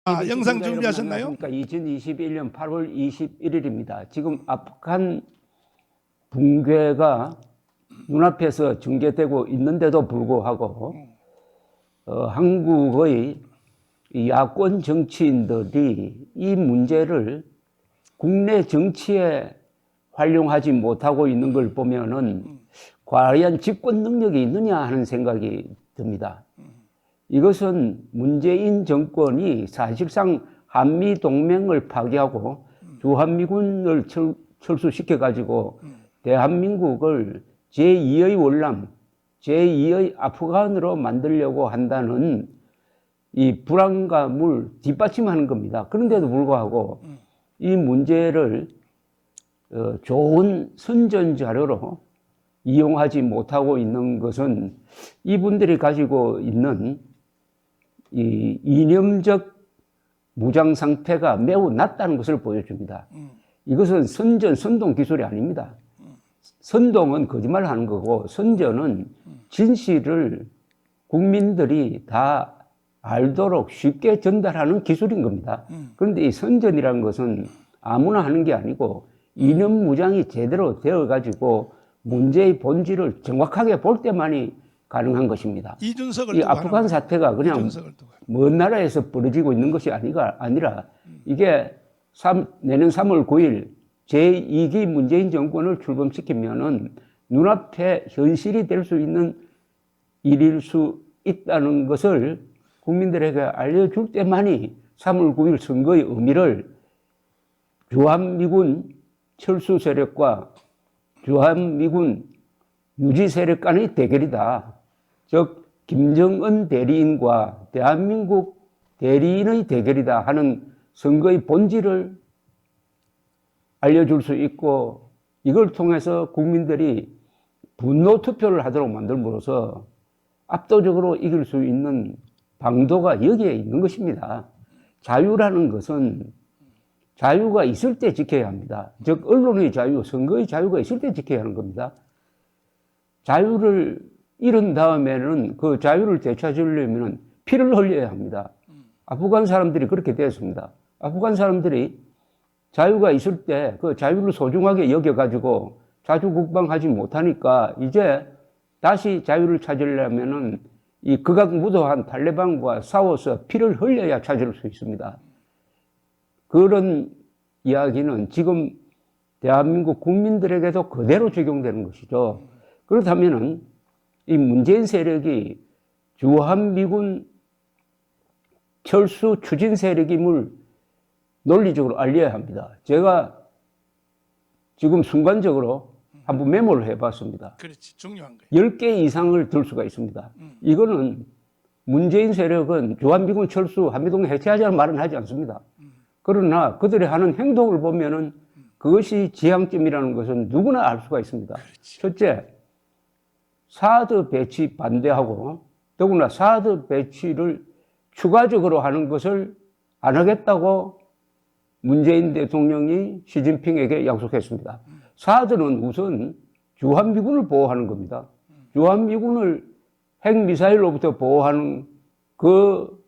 영상 준비하셨나요? 2021년 8월 21일입니다. 지금 아프간 붕괴가 눈앞에서 전개되고 있는데도 불구하고 한국의 야권 정치인들이 이 문제를 국내 정치에 활용하지 못하고 있는 걸 보면은 과연 집권 능력이 있느냐 하는 생각이 듭니다. 이것은 문재인 정권이 사실상 한미 동맹을 파기하고 주한미군을 철수시켜가지고 대한민국을 제2의 월남, 제2의 아프간으로 만들려고 한다는 이 불안감을 뒷받침하는 겁니다. 그런데도 불구하고 이 문제를 좋은 선전 자료로 이용하지 못하고 있는 것은 이분들이 가지고 있는 이 이념적 무장 상태가 매우 낮다는 것을 보여줍니다. 이것은 선동 기술이 아닙니다. 선동은 거짓말을 하는 거고, 선전은 진실을 국민들이 다 알도록 쉽게 전달하는 기술인 겁니다. 그런데 이 선전이라는 것은 아무나 하는 게 아니고 이념 무장이 제대로 되어가지고 문제의 본질을 정확하게 볼 때만이 가능한 것입니다. 이 아프간 사태가 그냥 먼 나라에서 벌어지고 있는 것이 아니라 이게 내년 3월 9일 제2기 문재인 정권을 출범시키면은 눈앞에 현실이 될 수 있는 일일 수 있다는 것을 국민들에게 알려줄 때만이 3월 9일 선거의 의미를 주한미군 철수 세력과 주한미군 유지 세력 간의 대결이다. 즉 김정은 대리인과 대한민국 대리인의 대결이다 하는 선거의 본질을 알려줄 수 있고, 이걸 통해서 국민들이 분노 투표를 하도록 만들므로써 압도적으로 이길 수 있는 방도가 여기에 있는 것입니다. 자유라는 것은 자유가 있을 때 지켜야 합니다. 즉 언론의 자유, 선거의 자유가 있을 때 지켜야 하는 겁니다. 자유를 잃은 다음에는 그 자유를 되찾으려면 피를 흘려야 합니다. 아프간 사람들이 그렇게 되었습니다. 아프간 사람들이 자유가 있을 때 그 자유를 소중하게 여겨가지고 자주국방하지 못하니까 이제 다시 자유를 찾으려면은 이 극악무도한 탈레반과 싸워서 피를 흘려야 찾을 수 있습니다. 그런 이야기는 지금 대한민국 국민들에게도 그대로 적용되는 것이죠. 그렇다면은 이 문재인 세력이 주한미군 철수 추진 세력임을 논리적으로 알려야 합니다. 제가 지금 순간적으로 한번 메모를 해봤습니다. 그렇지, 중요한 거예요. 10개 이상을 들 수가 있습니다. 이거는 문재인 세력은 주한미군 철수, 한미동맹 해체하자는 말은 하지 않습니다. 그러나 그들이 하는 행동을 보면은 그것이 지향점이라는 것은 누구나 알 수가 있습니다. 그렇지. 첫째, 사드 배치 반대하고, 더구나 사드 배치를 추가적으로 하는 것을 안 하겠다고 문재인 대통령이 시진핑에게 약속했습니다. 사드는 우선 주한미군을 보호하는 겁니다. 주한미군을 핵미사일로부터 보호하는 그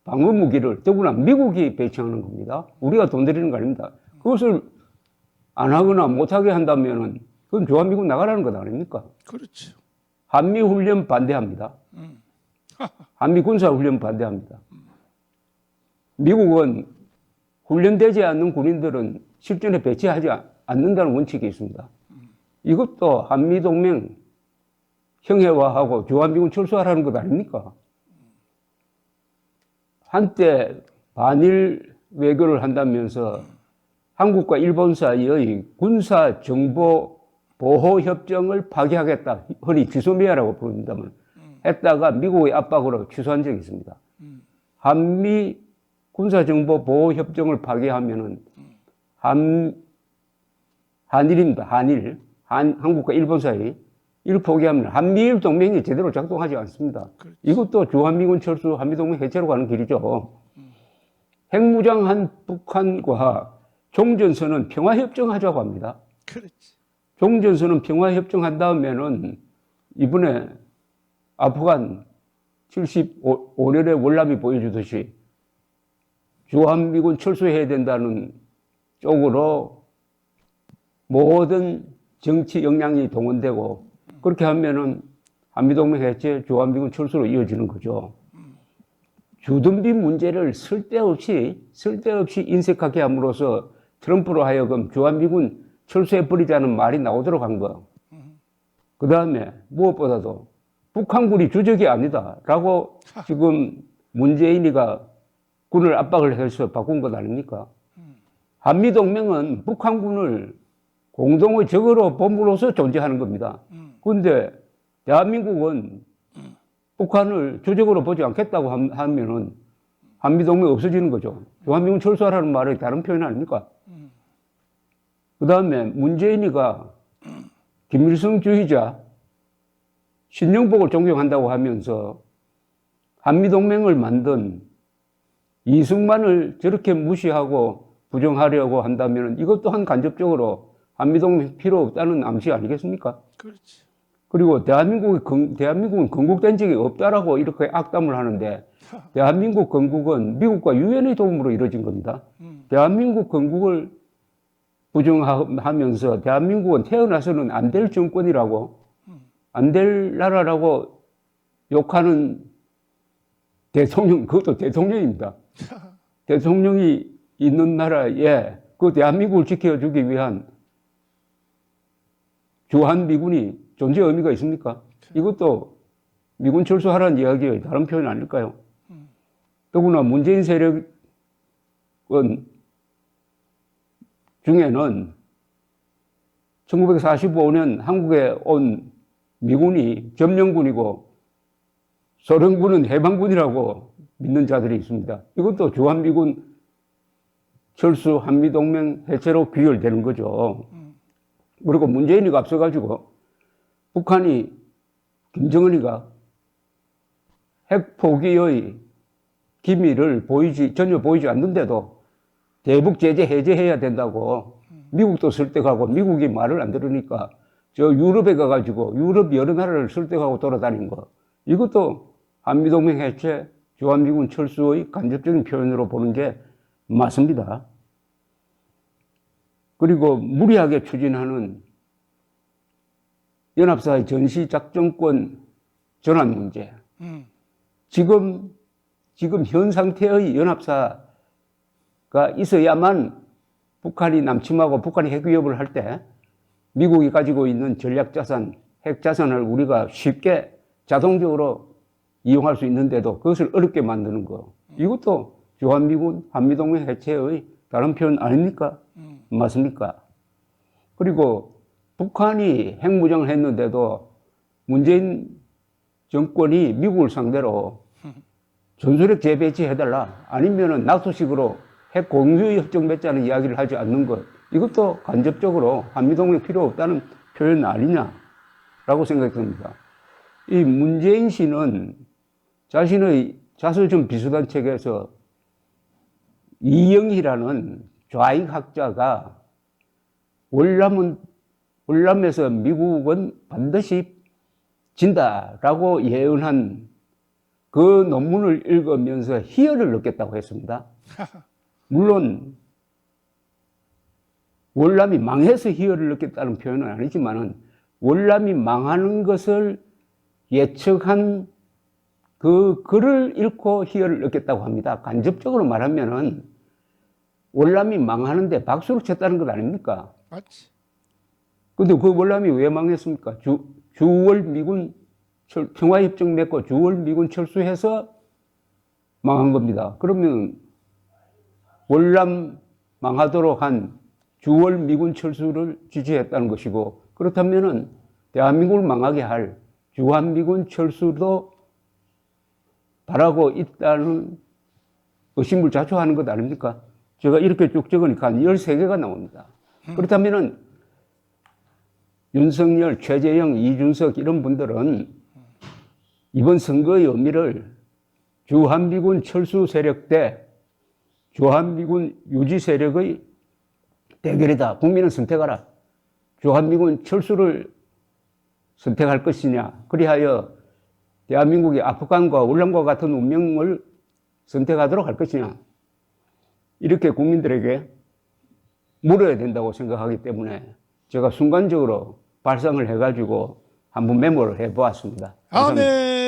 방어무기를 더구나 미국이 배치하는 겁니다. 우리가 돈 들이는 거 아닙니다. 그것을 안 하거나 못하게 한다면은 그건 주한미군 나가라는 것 아닙니까? 그렇죠. 한미훈련 반대합니다. 한미군사훈련 반대합니다. 미국은 훈련되지 않는 군인들은 실전에 배치하지 않는다는 원칙이 있습니다. 이것도 한미동맹 형해화하고 주한미군 철수하라는 것 아닙니까? 한때 반일 외교를 한다면서 한국과 일본 사이의 군사정보보호협정을 파기하겠다, 흔히 지소미아라고 부릅니다만, 했다가 미국의 압박으로 취소한 적이 있습니다. 한미 군사정보보호협정을 파기하면은 한일입니다. 한국과 일본 사이. 이를 포기하면 한미일 동맹이 제대로 작동하지 않습니다. 그렇지. 이것도 주한미군 철수, 한미동맹 해체로 가는 길이죠. 핵무장한 북한과 종전선언 평화협정하자고 합니다. 그렇지. 종전선언 평화협정한 다음에는 이번에 아프간 75년의 월남이 보여주듯이 주한미군 철수해야 된다는 쪽으로 모든 정치 역량이 동원되고 그렇게 하면은 한미동맹 해체, 주한미군 철수로 이어지는 거죠. 주둔비 문제를 쓸데없이 인색하게 함으로써 트럼프로 하여금 주한미군 철수해버리자는 말이 나오도록 한 거. 그 다음에 무엇보다도 북한군이 주적이 아니다라고 지금 문재인이가 군을 압박을 해서 바꾼 것 아닙니까? 한미동맹은 북한군을 공동의 적으로 봄으로써 존재하는 겁니다. 그런데 대한민국은 북한을 주적으로 보지 않겠다고 하면은 한미동맹이 없어지는 거죠. 주한미군 철수하라는 말이 다른 표현 아닙니까? 그 다음에 문재인이가 김일성주의자, 신영복을 존경한다고 하면서 한미동맹을 만든 이승만을 저렇게 무시하고 부정하려고 한다면 이것 또한 간접적으로 한미동맹 필요 없다는 암시 아니겠습니까? 그렇지. 그리고 대한민국은 건국된 적이 없다라고 이렇게 악담을 하는데 대한민국 건국은 미국과 유엔의 도움으로 이루어진 겁니다. 대한민국 건국을 부정하면서 대한민국은 태어나서는 안 될 정권이라고 안 될 나라라고 욕하는 대통령, 그것도 대통령입니다. 대통령이 있는 나라에 그 대한민국을 지켜주기 위한 주한미군이 존재 의미가 있습니까? 이것도 미군 철수하라는 이야기의 다른 표현 아닐까요? 더구나 문재인 세력은 중에는 1945년 한국에 온 미군이 점령군이고 소련군은 해방군이라고 믿는 자들이 있습니다. 이것도 주한미군 철수 한미동맹 해체로 귀결되는 거죠. 그리고 문재인이가 앞서가지고 북한이 김정은이가 핵 포기의 기미를 전혀 보이지 않는데도 대북 제재 해제해야 된다고 미국도 설득하고 미국이 말을 안 들으니까 저 유럽에 가가지고 유럽 여러 나라를 설득하고 돌아다닌 거. 이것도 한미동맹 해체, 주한미군 철수의 간접적인 표현으로 보는 게 맞습니다. 그리고 무리하게 추진하는 연합사의 전시작전권 전환 문제. 지금 현 상태의 연합사가 있어야만 북한이 남침하고 북한이 핵 위협을 할 때 미국이 가지고 있는 전략자산, 핵자산을 우리가 쉽게 자동적으로 이용할 수 있는데도 그것을 어렵게 만드는 거. 이것도 주한미군, 한미동맹 해체의 다른 표현 아닙니까? 맞습니까? 그리고 북한이 핵무장을 했는데도 문재인 정권이 미국을 상대로 전술핵 재배치해달라. 아니면은 나토식으로 핵 공유 협정 맺자는 이야기를 하지 않는 것. 이것도 간접적으로 한미동맹 필요 없다는 표현 아니냐라고 생각됩니다. 이 문재인 씨는 자신의 자서전 비서단책에서 이영희라는 좌익학자가 월남에서 미국은 반드시 진다라고 예언한 그 논문을 읽으면서 희열을 느꼈다고 했습니다. 물론 월남이 망해서 희열을 느꼈다는 표현은 아니지만은 월남이 망하는 것을 예측한 그 글을 읽고 희열을 느꼈다고 합니다. 간접적으로 말하면은 월남이 망하는데 박수를 쳤다는 것 아닙니까? 맞지. 근데 그 월남이 왜 망했습니까? 주월 미군 평화협정 맺고 주월 미군 철수해서 망한 겁니다. 그러면 월남 망하도록 한 주월 미군 철수를 지지했다는 것이고, 그렇다면은 대한민국을 망하게 할 주한미군 철수도 바라고 있다는 의심을 자초하는 것 아닙니까? 제가 이렇게 쭉 적으니까 한 13개가 나옵니다. 그렇다면은 윤석열, 최재형, 이준석 이런 분들은 이번 선거의 의미를 주한미군 철수 세력 대 주한미군 유지 세력의 대결이다. 국민은 선택하라. 주한미군 철수를 선택할 것이냐. 그리하여 대한민국이 아프간과 월남과 같은 운명을 선택하도록 할 것이냐. 이렇게 국민들에게 물어야 된다고 생각하기 때문에 제가 순간적으로 발상을 해가지고 한번 메모를 해보았습니다. 아멘.